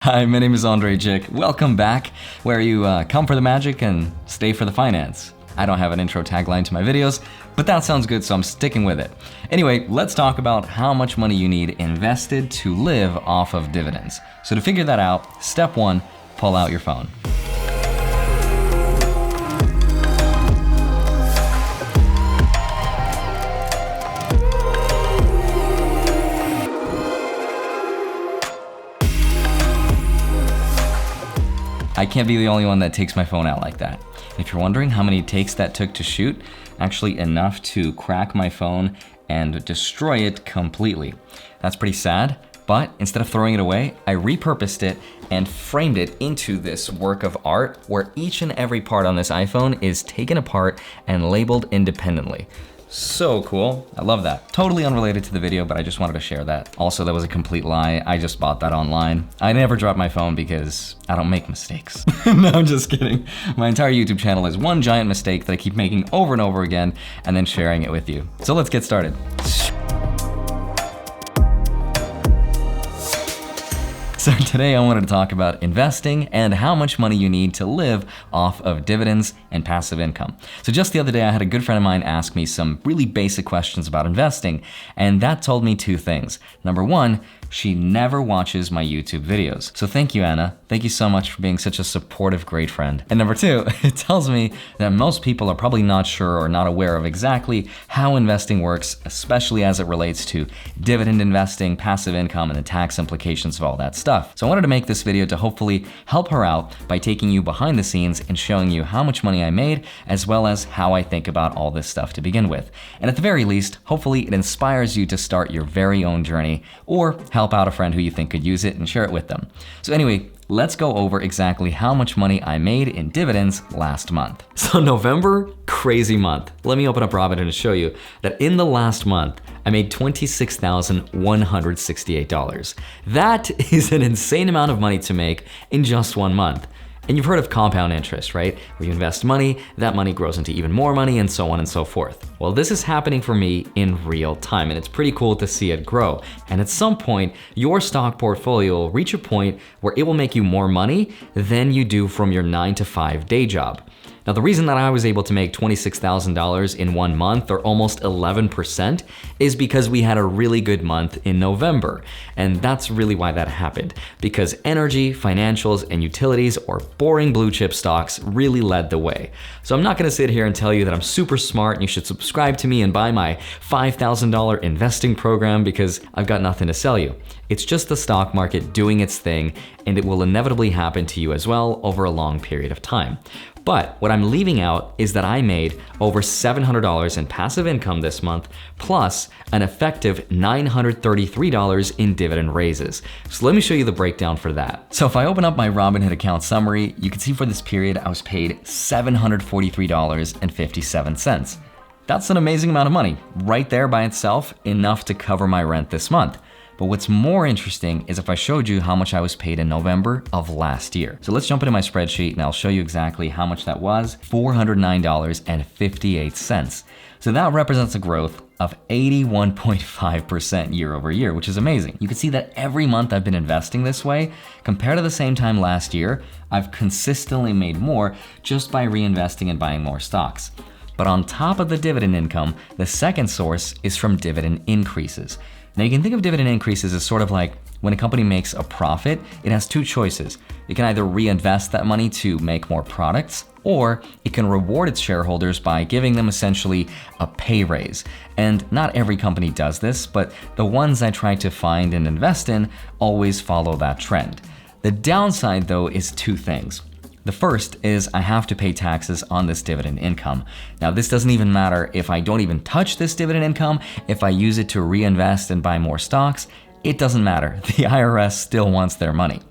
Hi, my name is Andrei Jikh. Welcome back, where you come for the magic and stay for the finance. I don't have an intro tagline to my videos, but that sounds good, so I'm sticking with it. Anyway, let's talk about how much money you need invested to live off of dividends. So to figure that out, step one, pull out your phone. I can't be the only one that takes my phone out like that. If you're wondering how many takes that took to shoot, actually enough to crack my phone and destroy it completely. That's pretty sad, but instead of throwing it away, I repurposed it and framed it into this work of art where each and every part on this iPhone is taken apart and labeled independently. So cool, I love that. Totally unrelated to the video, but I just wanted to share that. Also, that was a complete lie. I just bought that online. I never drop my phone because I don't make mistakes. No, I'm just kidding. My entire YouTube channel is one giant mistake that I keep making over and over again and then sharing it with you. So let's get started. So today I wanted to talk about investing and how much money you need to live off of dividends and passive income. So just the other day I had a good friend of mine ask me some really basic questions about investing, and that told me two things. Number one, she never watches my YouTube videos. So thank you, Anna. Thank you so much for being such a supportive, great friend. And number two, it tells me that most people are probably not sure or not aware of exactly how investing works, especially as it relates to dividend investing, passive income, and the tax implications of all that stuff. So I wanted to make this video to hopefully help her out by taking you behind the scenes and showing you how much money I made, as well as how I think about all this stuff to begin with. And at the very least, hopefully it inspires you to start your very own journey or help out a friend who you think could use it and share it with them. So anyway, let's go over exactly how much money I made in dividends last month. So November, crazy month. Let me open up Robinhood and show you that in the last month, I made $26,168. That is an insane amount of money to make in just 1 month. And you've heard of compound interest, right? Where you invest money, that money grows into even more money, and so on and so forth. Well, this is happening for me in real time, and it's pretty cool to see it grow. And at some point, your stock portfolio will reach a point where it will make you more money than you do from your 9-to-5 day job. Now, the reason that I was able to make $26,000 in 1 month, or almost 11%, is because we had a really good month in November. And that's really why that happened, because energy, financials, and utilities, or boring blue chip stocks, really led the way. So I'm not gonna sit here and tell you that I'm super smart and you should subscribe to me and buy my $5,000 investing program, because I've got nothing to sell you. It's just the stock market doing its thing, and it will inevitably happen to you as well over a long period of time. But what I'm leaving out is that I made over $700 in passive income this month, plus an effective $933 in dividend raises. So let me show you the breakdown for that. So if I open up my Robinhood account summary, you can see for this period I was paid $743.57. That's an amazing amount of money, right there by itself, enough to cover my rent this month. But what's more interesting is if I showed you how much I was paid in November of last year. So let's jump into my spreadsheet and I'll show you exactly how much that was, $409.58. So that represents a growth of 81.5% year over year, which is amazing. You can see that every month I've been investing this way, compared to the same time last year, I've consistently made more just by reinvesting and buying more stocks. But on top of the dividend income, the second source is from dividend increases. Now you can think of dividend increases as sort of like when a company makes a profit, it has two choices. It can either reinvest that money to make more products, or it can reward its shareholders by giving them essentially a pay raise. And not every company does this, but the ones I try to find and invest in always follow that trend. The downside though is two things. The first is I have to pay taxes on this dividend income. Now this doesn't even matter if I don't even touch this dividend income, if I use it to reinvest and buy more stocks, it doesn't matter. The IRS still wants their money.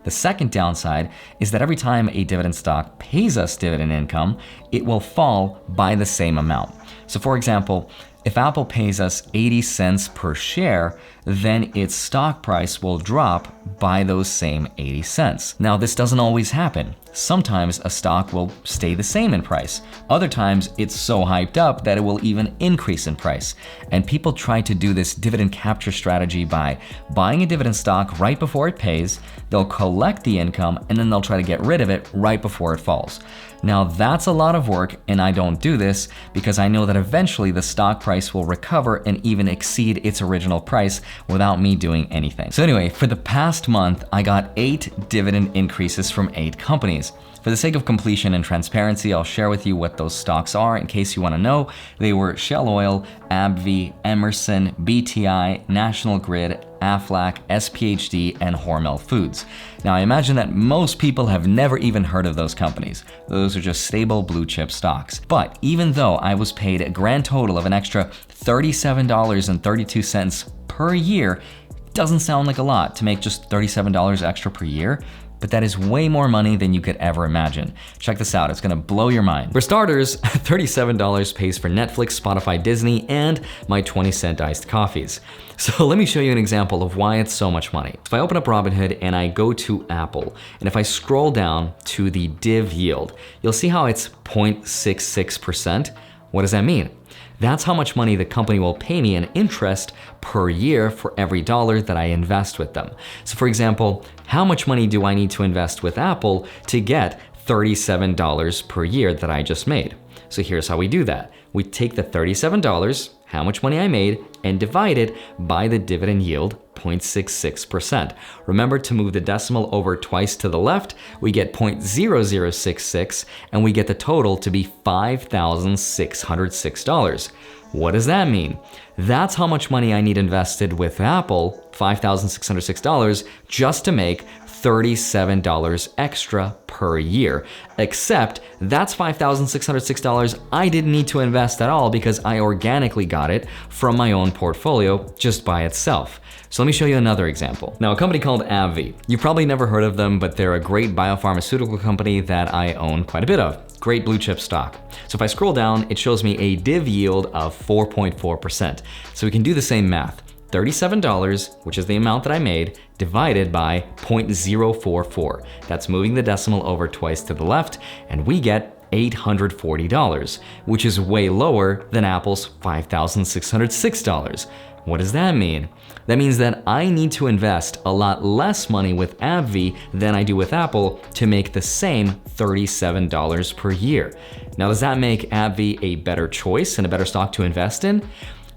The second downside is that every time a dividend stock pays us dividend income, it will fall by the same amount. So for example, if Apple pays us 80 cents per share, then its stock price will drop by those same 80 cents. Now, this doesn't always happen. Sometimes a stock will stay the same in price. Other times it's so hyped up that it will even increase in price. And people try to do this dividend capture strategy by buying a dividend stock right before it pays, they'll collect the income, and then they'll try to get rid of it right before it falls. Now that's a lot of work, and I don't do this because I know that eventually the stock price will recover and even exceed its original price without me doing anything. So anyway, for the past month, I got 8 dividend increases from 8 companies. For the sake of completion and transparency, I'll share with you what those stocks are in case you want to know. They were Shell Oil, AbbVie, Emerson, BTI, National Grid, Aflac, SPHD, and Hormel Foods. Now, I imagine that most people have never even heard of those companies. Those are just stable blue chip stocks. But even though I was paid a grand total of an extra $37.32 per year, it doesn't sound like a lot to make just $37 extra per year. But that is way more money than you could ever imagine. Check this out, it's gonna blow your mind. For starters, $37 pays for Netflix, Spotify, Disney, and my 20-cent iced coffees. So let me show you an example of why it's so much money. If I open up Robinhood and I go to Apple, and if I scroll down to the div yield, you'll see how it's 0.66%. What does that mean? That's how much money the company will pay me in interest per year for every dollar that I invest with them. So for example, how much money do I need to invest with Apple to get $37 per year that I just made? So here's how we do that. We take the $37, how much money I made, and divide it by the dividend yield, 0.66%. Remember to move the decimal over twice to the left, we get 0.0066, and we get the total to be $5,606. What does that mean? That's how much money I need invested with Apple, $5,606, just to make $37 extra per year. Except that's $5,606 I didn't need to invest at all because I organically got it from my own portfolio just by itself. So let me show you another example. Now, a company called AbbVie. You've probably never heard of them, but they're a great biopharmaceutical company that I own quite a bit of. Great blue chip stock. So if I scroll down, it shows me a div yield of 4.4%. So we can do the same math. $37, which is the amount that I made, divided by 0.044. That's moving the decimal over twice to the left, and we get $840, which is way lower than Apple's $5,606. What does that mean? That means that I need to invest a lot less money with AbbVie than I do with Apple to make the same $37 per year. Now, does that make AbbVie a better choice and a better stock to invest in?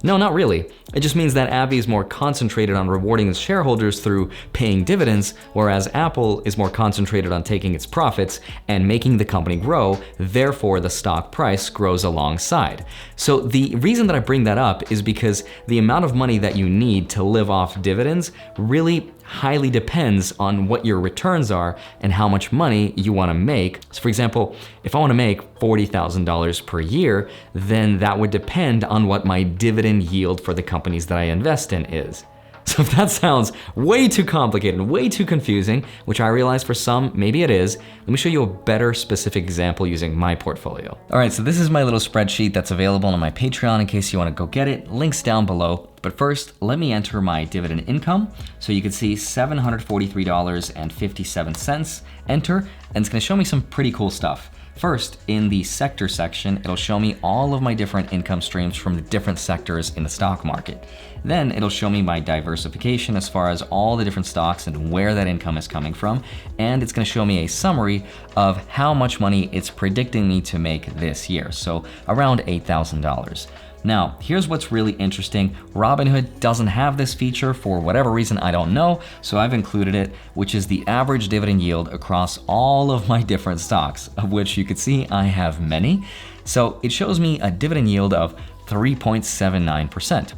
No, not really. It just means that AbbVie is more concentrated on rewarding its shareholders through paying dividends, whereas Apple is more concentrated on taking its profits and making the company grow, therefore the stock price grows alongside. So the reason that I bring that up is because the amount of money that you need to live off dividends really highly depends on what your returns are and how much money you want to make. So for example, if I want to make $40,000 per year, then that would depend on what my dividend yield for the companies that I invest in is. So if that sounds way too complicated, way too confusing, which I realize for some, maybe it is, let me show you a better specific example using my portfolio. All right, so this is my little spreadsheet that's available on my Patreon in case you want to go get it. Links down below. But first, let me enter my dividend income. So you can see $743.57, enter, and it's gonna show me some pretty cool stuff. First, in the sector section, it'll show me all of my different income streams from the different sectors in the stock market. Then it'll show me my diversification as far as all the different stocks and where that income is coming from. And it's gonna show me a summary of how much money it's predicting me to make this year. So around $8,000. Now, here's what's really interesting. Robinhood doesn't have this feature for whatever reason, I don't know, so I've included it, which is the average dividend yield across all of my different stocks, of which you can see I have many. So it shows me a dividend yield of 3.79%.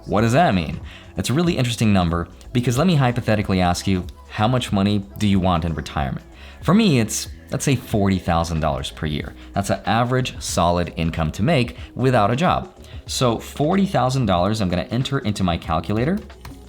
What does that mean? It's a really interesting number because let me hypothetically ask you, how much money do you want in retirement? For me, it's, let's say $40,000 per year. That's an average solid income to make without a job. So $40,000 I'm gonna enter into my calculator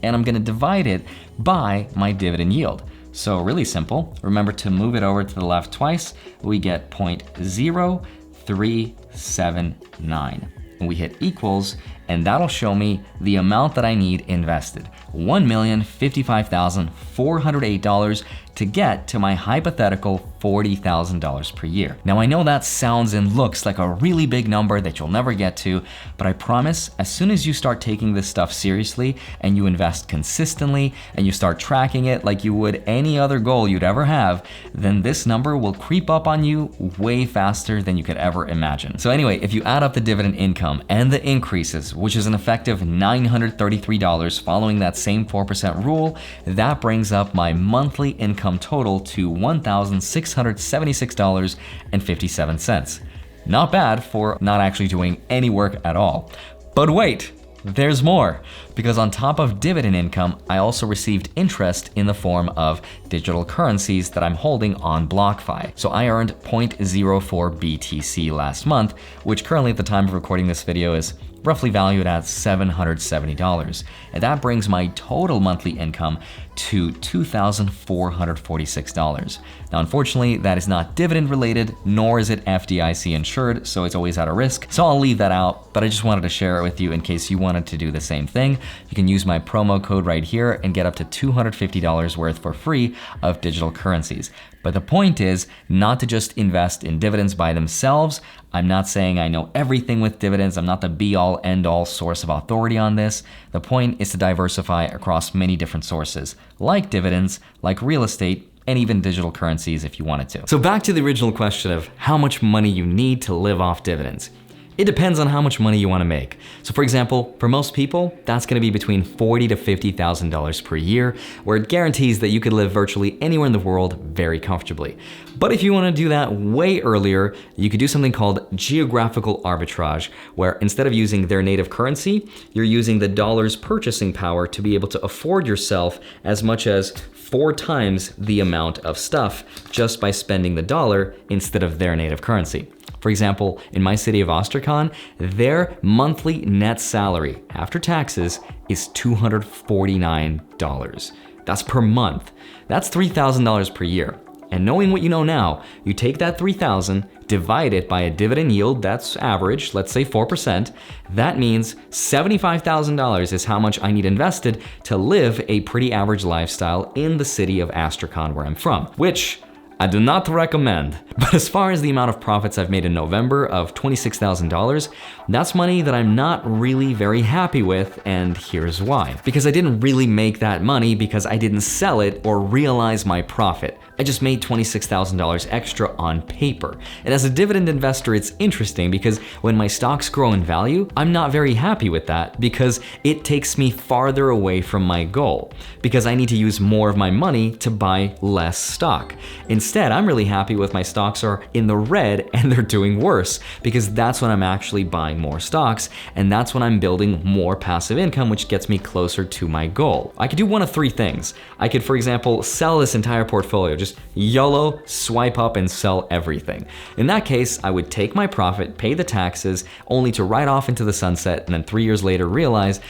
and I'm gonna divide it by my dividend yield. So really simple, remember to move it over to the left twice, we get 0.0379. And we hit equals, and that'll show me the amount that I need invested, $1,055,408 to get to my hypothetical $40,000 per year. Now I know that sounds and looks like a really big number that you'll never get to, but I promise as soon as you start taking this stuff seriously and you invest consistently and you start tracking it like you would any other goal you'd ever have, then this number will creep up on you way faster than you could ever imagine. So anyway, if you add up the dividend income and the increases, which is an effective $933 following that same 4% rule, that brings up my monthly income total to $1,676.57. Not bad for not actually doing any work at all. But wait, there's more, because on top of dividend income, I also received interest in the form of digital currencies that I'm holding on BlockFi. So I earned 0.04 BTC last month, which currently at the time of recording this video is roughly valued at $770. And that brings my total monthly income to $2,446. Now, unfortunately, that is not dividend related, nor is it FDIC insured, so it's always at a risk. So I'll leave that out, but I just wanted to share it with you in case you wanted to do the same thing. You can use my promo code right here and get up to $250 worth for free of digital currencies. But the point is not to just invest in dividends by themselves. I'm not saying I know everything with dividends. I'm not the be-all, end-all source of authority on this. The point is to diversify across many different sources, like dividends, like real estate, and even digital currencies if you wanted to. So back to the original question of how much money you need to live off dividends. It depends on how much money you want to make. So for example, for most people, that's going to be between $40,000 to $50,000 per year, where it guarantees that you could live virtually anywhere in the world very comfortably. But if you want to do that way earlier, you could do something called geographical arbitrage, where instead of using their native currency, you're using the dollar's purchasing power to be able to afford yourself as much as 4 times the amount of stuff just by spending the dollar instead of their native currency. For example, in my city of Astrakhan, their monthly net salary after taxes is $249. That's per month. That's $3,000 per year. And knowing what you know now, you take that $3,000, divide it by a dividend yield that's average, let's say 4%, that means $75,000 is how much I need invested to live a pretty average lifestyle in the city of Astrakhan where I'm from, which I do not recommend. But as far as the amount of profits I've made in November of $26,000, that's money that I'm not really very happy with, and here's why. Because I didn't really make that money because I didn't sell it or realize my profit. I just made $26,000 extra on paper. And as a dividend investor, it's interesting because when my stocks grow in value, I'm not very happy with that because it takes me farther away from my goal because I need to use more of my money to buy less stock. Instead, I'm really happy with my stocks are in the red and they're doing worse because that's when I'm actually buying more stocks and that's when I'm building more passive income, which gets me closer to my goal. I could do one of 3 things. I could, for example, sell this entire portfolio, just YOLO, swipe up and sell everything. In that case, I would take my profit, pay the taxes, only to ride off into the sunset and then 3 years later realize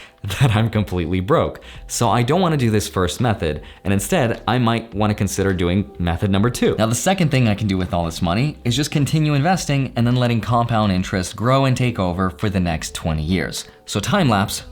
that I'm completely broke. So I don't want to do this first method, and instead I might want to consider doing method number 2. Now the second thing I can do with all this money is just continue investing and then letting compound interest grow and take over for the next 20 years. So time lapse,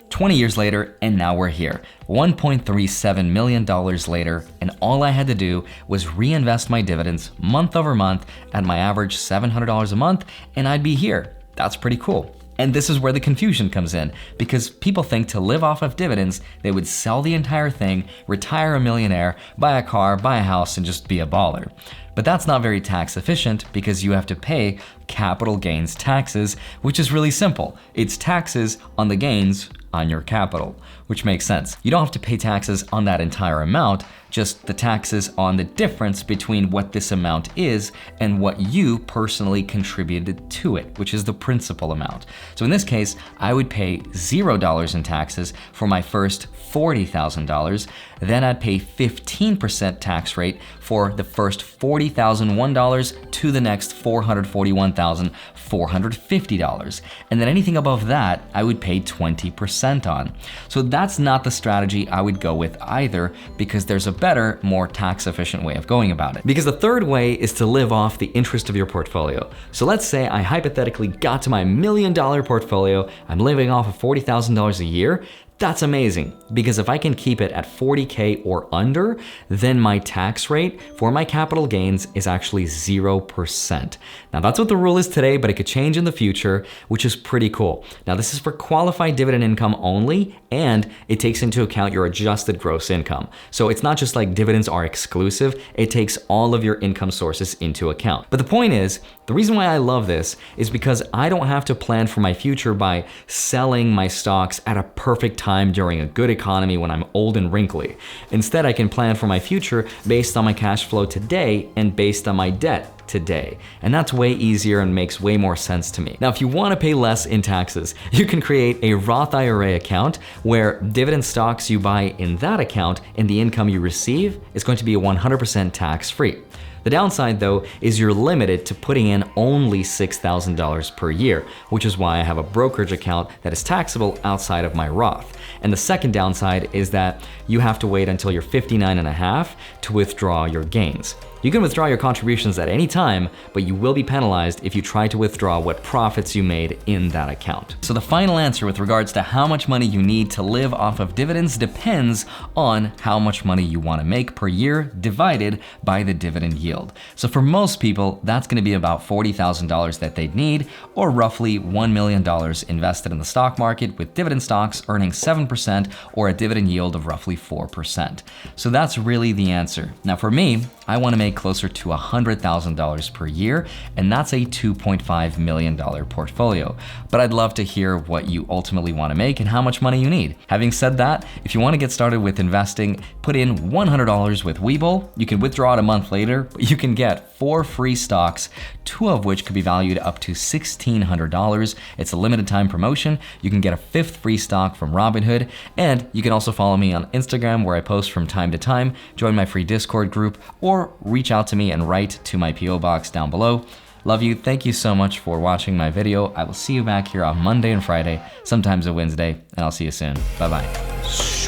20 years later, and now we're here. $1.37 million later, and all I had to do was reinvest my dividends month over month at my average $700 a month, and I'd be here. That's pretty cool. And this is where the confusion comes in, because people think to live off of dividends, they would sell the entire thing, retire a millionaire, buy a car, buy a house, and just be a baller. But that's not very tax efficient because you have to pay capital gains taxes, which is really simple. It's taxes on the gains on your capital, which makes sense. You don't have to pay taxes on that entire amount, just the taxes on the difference between what this amount is and what you personally contributed to it, which is the principal amount. So in this case, I would pay $0 in taxes for my first $40,000, then I'd pay 15% tax rate for the first $40,001 to the next $441,450. And then anything above that, I would pay 20% on. So that's not the strategy I would go with either, because there's a better, more tax efficient way of going about it. Because the third way is to live off the interest of your portfolio. So let's say I hypothetically got to my $1 million portfolio, I'm living off of $40,000 a year. That's amazing, because if I can keep it at 40K or under, then my tax rate for my capital gains is actually 0%. Now that's what the rule is today, but it could change in the future, which is pretty cool. Now this is for qualified dividend income only, and it takes into account your adjusted gross income. So it's not just like dividends are exclusive, it takes all of your income sources into account. But the point is, the reason why I love this is because I don't have to plan for my future by selling my stocks at a perfect time during a good economy when I'm old and wrinkly. Instead, I can plan for my future based on my cash flow today and based on my debt today. And that's way easier and makes way more sense to me. Now, if you want to pay less in taxes, you can create a Roth IRA account where dividend stocks you buy in that account and the income you receive is going to be 100% tax-free. The downside though is you're limited to putting in only $6,000 per year, which is why I have a brokerage account that is taxable outside of my Roth. And the second downside is that you have to wait until you're 59 and a half to withdraw your gains. You can withdraw your contributions at any time, but you will be penalized if you try to withdraw what profits you made in that account. So the final answer with regards to how much money you need to live off of dividends depends on how much money you want to make per year divided by the dividend yield. So for most people, that's going to be about $40,000 that they'd need, or roughly $1 million invested in the stock market with dividend stocks earning 7% or a dividend yield of roughly 4%. So that's really the answer. Now for me, I want to make closer to $100,000 per year, and that's a $2.5 million portfolio. But I'd love to hear what you ultimately want to make and how much money you need. Having said that, if you want to get started with investing, put in $100 with Webull. You can withdraw it a month later, but you can get 4 free stocks, 2 of which could be valued up to $1,600. It's a limited time promotion. You can get a 5th free stock from Robinhood, and you can also follow me on Instagram where I post from time to time, join my free Discord group, or reach out to me and write to my PO box down below. Love you. Thank you so much for watching my video. I will see you back here on Monday and Friday, sometimes a Wednesday, and I'll see you soon. Bye-bye.